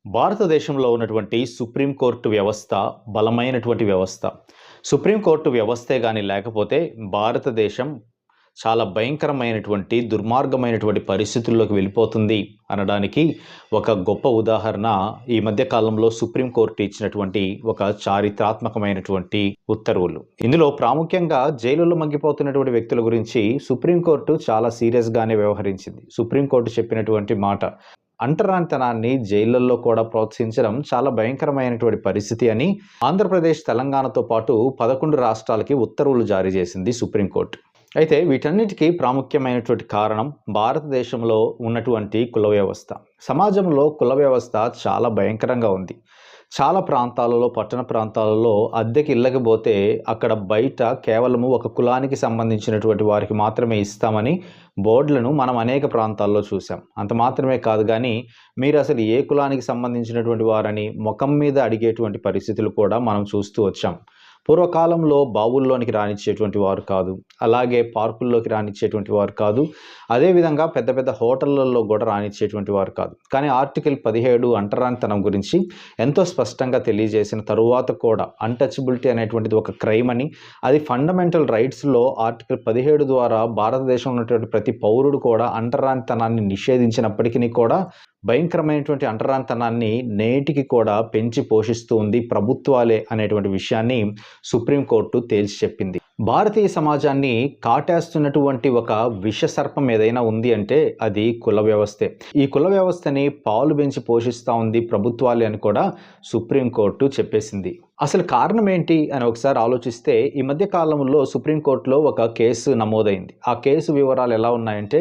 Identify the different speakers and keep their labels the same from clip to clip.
Speaker 1: భారతదేశంలో ఉన్నటువంటి సుప్రీంకోర్టు వ్యవస్థ బలమైనటువంటి వ్యవస్థ. సుప్రీంకోర్టు వ్యవస్థే గాని లేకపోతే భారతదేశం చాలా భయంకరమైనటువంటి, దుర్మార్గమైనటువంటి పరిస్థితుల్లోకి వెళ్ళిపోతుంది అనడానికి ఒక గొప్ప ఉదాహరణ ఈ మధ్య కాలంలో సుప్రీంకోర్టు ఇచ్చినటువంటి ఒక చారిత్రాత్మకమైనటువంటి ఉత్తర్వులు. ఇందులో ప్రాముఖ్యంగా జైలులో మగ్గిపోతున్నటువంటి వ్యక్తుల గురించి సుప్రీంకోర్టు చాలా సీరియస్‌గానే వ్యవహరించింది. సుప్రీంకోర్టు చెప్పినటువంటి మాట అంటరానితనాన్ని జైళ్లల్లో కూడా ప్రోత్సహించడం చాలా భయంకరమైనటువంటి పరిస్థితి అని ఆంధ్రప్రదేశ్, తెలంగాణతో పాటు 11 రాష్ట్రాలకి ఉత్తర్వులు జారీ చేసింది సుప్రీంకోర్టు. అయితే వీటన్నిటికీ ప్రాముఖ్యమైనటువంటి కారణం భారతదేశంలో ఉన్నటువంటి కుల వ్యవస్థ. సమాజంలో కుల వ్యవస్థ చాలా భయంకరంగా ఉంది. చాలా ప్రాంతాలలో, పట్టణ ప్రాంతాలలో అద్దెకి ఇళ్ళకి పోతే అక్కడ బయట కేవలము ఒక కులానికి సంబంధించినటువంటి వారికి మాత్రమే ఇస్తామని బోర్డులను మనం అనేక ప్రాంతాల్లో చూసాం. అంత మాత్రమే కాదు కానీ మీరు అసలు ఏ కులానికి సంబంధించినటువంటి వారని ముఖం మీద అడిగేటువంటి పరిస్థితులు కూడా మనం చూస్తూ వచ్చాం. పూర్వకాలంలో బావుల్లోనికి రానిచ్చేటువంటి వారు కాదు, అలాగే పార్కుల్లోకి రానిచ్చేటువంటి వారు కాదు, అదేవిధంగా పెద్ద పెద్ద హోటళ్లలో కూడా రానిచ్చేటువంటి వారు కాదు. కానీ ఆర్టికల్ 17 అంటరానితనం గురించి ఎంతో స్పష్టంగా తెలియజేసిన తరువాత కూడా అన్టచబిలిటీ అనేటువంటిది ఒక క్రైమ్ అని, అది ఫండమెంటల్ రైట్స్లో ఆర్టికల్ 17 ద్వారా భారతదేశంలో ఉన్నటువంటి ప్రతి పౌరుడు కూడా అంటరానితనాన్ని నిషేధించినప్పటికీ కూడా భయంకరమైనటువంటి అంటరానితనాన్ని నేటికి కూడా పెంచి పోషిస్తూ ఉంది ప్రభుత్వాలే అనేటువంటి విషయాన్ని సుప్రీంకోర్టు తేల్చి చెప్పింది. భారతీయ సమాజాన్ని కాటేస్తున్నటువంటి ఒక విషసర్పం ఏదైనా ఉంది అంటే అది కుల వ్యవస్థే. ఈ కుల వ్యవస్థని పాలు పెంచి పోషిస్తూ ఉంది ప్రభుత్వాలే అని కూడా సుప్రీంకోర్టు చెప్పేసింది. అసలు కారణం ఏంటి అని ఒకసారి ఆలోచిస్తే ఈ మధ్య కాలంలో సుప్రీంకోర్టులో ఒక కేసు నమోదైంది. ఆ కేసు వివరాలు ఎలా ఉన్నాయంటే,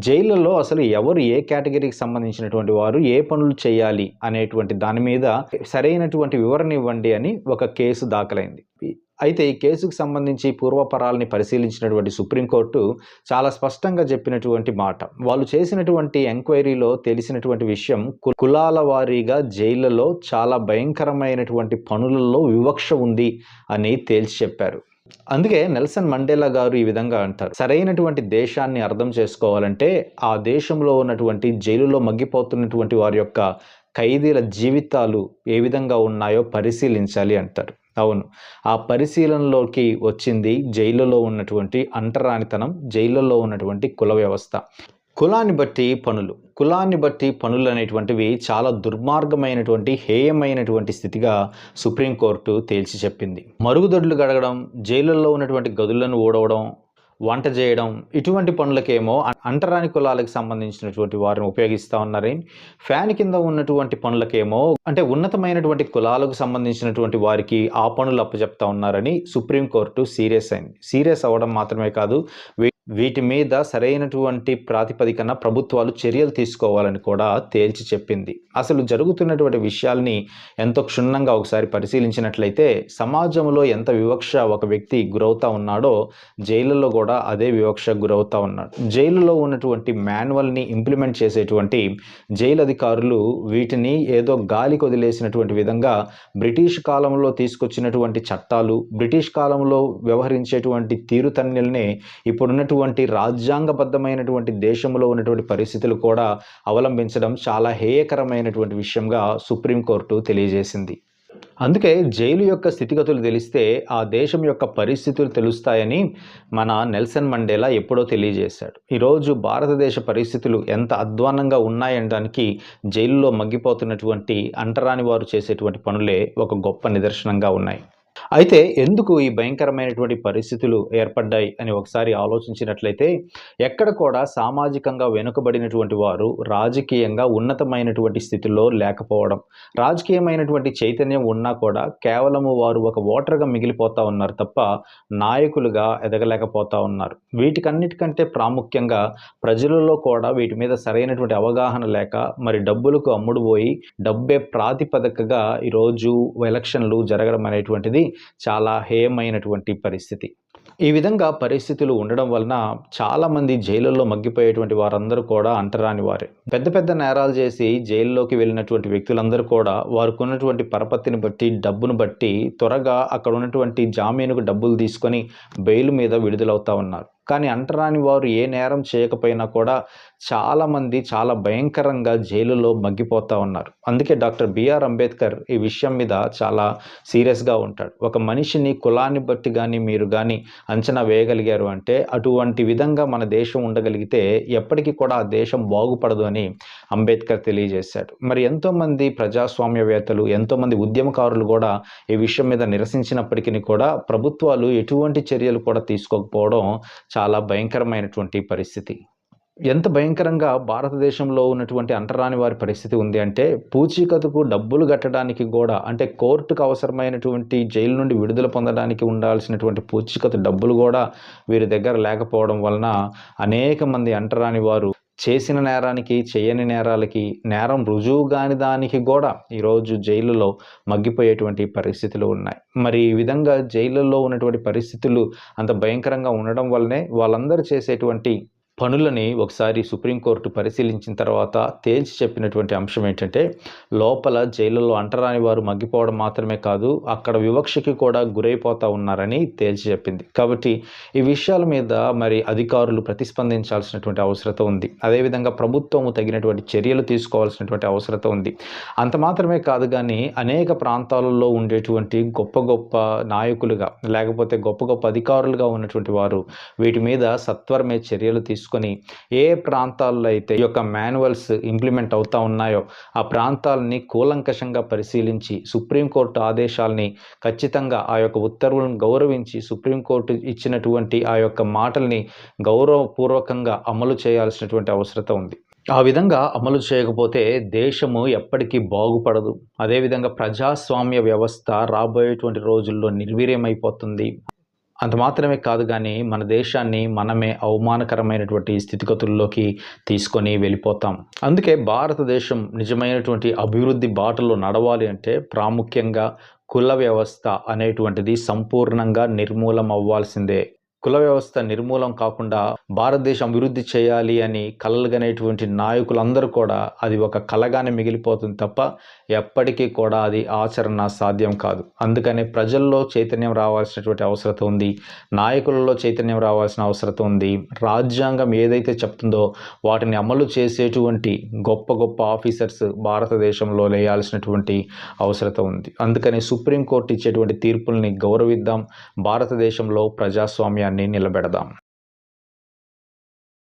Speaker 1: జైళ్ళలో అసలు ఎవరు ఏ కేటగిరీకి సంబంధించినటువంటి వారు ఏ పనులు చేయాలి అనేటువంటి దాని మీద సరైనటువంటి వివరణ ఇవ్వండి అని ఒక కేసు దాఖలైంది. అయితే ఈ కేసుకు సంబంధించి పూర్వపరాలని పరిశీలించినటువంటి సుప్రీంకోర్టు చాలా స్పష్టంగా చెప్పినటువంటి మాట, వాళ్ళు చేసినటువంటి ఎంక్వైరీలో తెలిసినటువంటి విషయం, కులాల వారీగా జైళ్లలో చాలా భయంకరమైనటువంటి పనులలో వివక్ష ఉంది అని తేల్చి చెప్పారు. అందుకే నెల్సన్ మండేలా గారు ఈ విధంగా అంటారు, సరైనటువంటి దేశాన్ని అర్థం చేసుకోవాలంటే ఆ దేశంలో ఉన్నటువంటి జైలులో మగ్గిపోతున్నటువంటి వారి యొక్క ఖైదీల జీవితాలు ఏ విధంగా ఉన్నాయో పరిశీలించాలి అంటారు. అవును, ఆ పరిశీలనలోకి వచ్చింది జైళ్ళలో ఉన్నటువంటి అంటరానితనం, జైళ్ళలో ఉన్నటువంటి కుల వ్యవస్థ. కులాన్ని బట్టి పనులు అనేటువంటివి చాలా దుర్మార్గమైనటువంటి, హేయమైనటువంటి స్థితిగా సుప్రీంకోర్టు తేల్చి చెప్పింది. మరుగుదొడ్లు గడగడం, జైళ్ళల్లో ఉన్నటువంటి గదులను ఊడవడం, వంట చేయడం, ఇటువంటి పనులకేమో అంటరాని కులాలకు సంబంధించినటువంటి వారిని ఉపయోగిస్తూ ఉన్నారని, ఫ్యాన్ కింద ఉన్నటువంటి పనులకేమో అంటే ఉన్నతమైనటువంటి కులాలకు సంబంధించినటువంటి వారికి ఆ పనులు అప్పచెప్తా ఉన్నారని సుప్రీంకోర్టు సీరియస్ అయింది. సీరియస్ అవ్వడం మాత్రమే కాదు, వీటి మీద సరైనటువంటి ప్రాతిపదికన ప్రభుత్వాలు చర్యలు తీసుకోవాలని కూడా తేల్చి చెప్పింది. అసలు జరుగుతున్నటువంటి విషయాల్ని ఎంతో క్షుణ్ణంగా ఒకసారి పరిశీలించినట్లయితే సమాజంలో ఎంత వివక్ష ఒక వ్యక్తి గురవుతా ఉన్నాడో జైళ్ళలో కూడా అదే వివక్ష గురవుతా ఉన్నాడు. జైలులో ఉన్నటువంటి మాన్యువల్ని ఇంప్లిమెంట్ చేసేటువంటి జైలు అధికారులు వీటిని ఏదో గాలికి వదిలేసినటువంటి విధంగా బ్రిటిష్ కాలంలో తీసుకొచ్చినటువంటి చట్టాలు, బ్రిటిష్ కాలంలో వ్యవహరించేటువంటి తీరుతన్నుల్ని ఇప్పుడున్నటువంటి రాజ్యాంగబద్ధమైనటువంటి దేశంలో ఉన్నటువంటి పరిస్థితులు కూడా అవలంబించడం చాలా హేయకరమైనటువంటి విషయంగా సుప్రీంకోర్టు తెలియజేసింది. అందుకే జైలు యొక్క స్థితిగతులు తెలిస్తే ఆ దేశం యొక్క పరిస్థితులు తెలుస్తాయని మన నెల్సన్ మండేలా ఎప్పుడో తెలియజేశాడు. ఈరోజు భారతదేశ పరిస్థితులు ఎంత అధ్వాన్నంగా ఉన్నాయనడానికి జైలులో మగ్గిపోతున్నటువంటి అంటరాని వారు చేసేటువంటి పనులే ఒక గొప్ప నిదర్శనంగా ఉన్నాయి. అయితే ఎందుకు ఈ భయంకరమైనటువంటి పరిస్థితులు ఏర్పడ్డాయి అని ఒకసారి ఆలోచించినట్లయితే, ఎక్కడ కూడా సామాజికంగా వెనుకబడినటువంటి వారు రాజకీయంగా ఉన్నతమైనటువంటి స్థితిలో లేకపోవడం, రాజకీయమైనటువంటి చైతన్యం ఉన్నా కూడా కేవలము వారు ఒక ఓటర్గా మిగిలిపోతూ ఉన్నారు తప్ప నాయకులుగా ఎదగలేకపోతూ ఉన్నారు. వీటికన్నిటికంటే ప్రాముఖ్యంగా ప్రజలలో కూడా వీటి మీద సరైనటువంటి అవగాహన లేక మరి డబ్బులకు అమ్ముడుపోయి డబ్బే ప్రాతిపదికగా ఈరోజు ఎలక్షన్లు జరగడం అనేటువంటిది చాలా హేయమైనటువంటి పరిస్థితి. ఈ విధంగా పరిస్థితులు ఉండడం వలన చాలామంది జైళ్ళల్లో మగ్గిపోయేటువంటి వారందరూ కూడా అంటరాని వారే. పెద్ద పెద్ద నేరాలు చేసి జైల్లోకి వెళ్ళినటువంటి వ్యక్తులందరూ కూడా వారికి ఉన్నటువంటి పరపతిని బట్టి, డబ్బును బట్టి త్వరగా అక్కడ ఉన్నటువంటి జామీనుకు డబ్బులు తీసుకొని బెయిల్ మీద విడుదలవుతా ఉన్నారు. కానీ అంటరాని వారు ఏ నేరం చేయకపోయినా కూడా చాలామంది చాలా భయంకరంగా జైలులో మగ్గిపోతా ఉన్నారు. అందుకే డాక్టర్ బిఆర్ అంబేద్కర్ ఈ విషయం మీద చాలా సీరియస్‌గా ఉంటాడు. ఒక మనిషిని కులాన్ని బట్టి గాని మీరు గాని అంచనా వేయగలిగారు అంటే అటువంటి విధంగా మన దేశం ఉండగలిగితే ఎప్పటికి కూడా ఆ దేశం బాగుపడదు అని అంబేద్కర్ తెలియజేశాడు. మరి ఎంతోమంది ప్రజాస్వామ్యవేత్తలు, ఎంతోమంది ఉద్యమకారులు కూడా ఈ విషయం మీద నిరసించినప్పటికీ కూడా ప్రభుత్వాలు ఎటువంటి చర్యలు కూడా తీసుకోకపోవడం చాలా భయంకరమైనటువంటి పరిస్థితి. ఎంత భయంకరంగా భారతదేశంలో ఉన్నటువంటి అంటరాని వారి పరిస్థితి ఉంది అంటే, పూచీకతుకు డబ్బులు కట్టడానికి గూడా అంటే కోర్టుకు అవసరమైనటువంటి జైలు నుండి విడుదల పొందడానికి ఉండాల్సినటువంటి పూచీకత్తు డబ్బులు గూడా వీరి దగ్గర లేకపోవడం వలన అనేక మంది అంటరాని వారు చేసిన నేరానికి, చేయని నేరాలకి, నేరం రుజువు గాని దానికి గూడా ఈరోజు జైలులో మగ్గిపోయేటువంటి పరిస్థితులు ఉన్నాయి. మరి ఈ విధంగా జైలుల్లో ఉన్నటువంటి పరిస్థితులు అంత భయంకరంగా ఉండడం వల్లనే వాళ్ళందరూ చేసేటువంటి పనులని ఒకసారి సుప్రీంకోర్టు పరిశీలించిన తర్వాత తేల్చి చెప్పినటువంటి అంశం ఏంటంటే, లోపల జైలులో అంటరాని వారు మగ్గిపోవడం మాత్రమే కాదు, అక్కడ వివక్షకి కూడా గురైపోతా ఉన్నారని తేల్చి చెప్పింది. కాబట్టి ఈ విషయాల మీద మరి అధికారులు ప్రతిస్పందించాల్సినటువంటి అవసరత ఉంది. అదేవిధంగా ప్రభుత్వము తగినటువంటి చర్యలు తీసుకోవాల్సినటువంటి అవసరత ఉంది. అంత మాత్రమే కాదు గానీ, అనేక ప్రాంతాలలో ఉండేటువంటి గొప్ప గొప్ప నాయకులుగా, లేకపోతే గొప్ప గొప్ప అధికారులుగా ఉన్నటువంటి వారు వీటి మీద సత్వరమే చర్యలు తీసుకొని ఏ ప్రాంతాల్లో అయితే ఈ యొక్క మాన్యువల్స్ ఇంప్లిమెంట్ అవుతా ఉన్నాయో ఆ ప్రాంతాలని కూలంకషంగా పరిశీలించి సుప్రీంకోర్టు ఆదేశాలని ఖచ్చితంగా ఆ యొక్క ఉత్తర్వులను గౌరవించి సుప్రీంకోర్టు ఇచ్చినటువంటి ఆ యొక్క మాటల్ని గౌరవపూర్వకంగా అమలు చేయాల్సినటువంటి అవసరత ఉంది. ఆ విధంగా అమలు చేయకపోతే దేశము ఎప్పటికీ బాగుపడదు. అదేవిధంగా ప్రజాస్వామ్య వ్యవస్థ రాబోయేటువంటి రోజుల్లో నిర్వీర్యమైపోతుంది. అంత మాత్రమే కాదు గానీ, మన దేశాన్ని మనమే అవమానకరమైనటువంటి స్థితిగతుల్లోకి తీసుకొని వెళ్ళిపోతాం. అందుకే భారతదేశం నిజమైనటువంటి అభివృద్ధి బాటలో నడవాలి అంటే ప్రాముఖ్యంగా కుల వ్యవస్థ అనేటువంటిది సంపూర్ణంగా నిర్మూలం అవ్వాల్సిందే. కుల వ్యవస్థ నిర్మూలం కాకుండా భారతదేశం అభివృద్ధి చేయాలి అని కలలుగనేటువంటి నాయకులందరూ కూడా అది ఒక కలగానే మిగిలిపోతుంది తప్ప ఎప్పటికీ కూడా అది ఆచరణ సాధ్యం కాదు. అందుకనే ప్రజల్లో చైతన్యం రావాల్సినటువంటి అవసరత ఉంది. నాయకులలో చైతన్యం రావాల్సిన అవసరత ఉంది. రాజ్యాంగం ఏదైతే చెప్తుందో వాటిని అమలు చేసేటువంటి గొప్ప గొప్ప ఆఫీసర్స్ భారతదేశంలో లేయాల్సినటువంటి అవసరత ఉంది. అందుకని సుప్రీంకోర్టు ఇచ్చేటువంటి తీర్పుల్ని గౌరవిద్దాం. భారతదేశంలో ప్రజాస్వామ్యాన్ని నిలబెడదాం.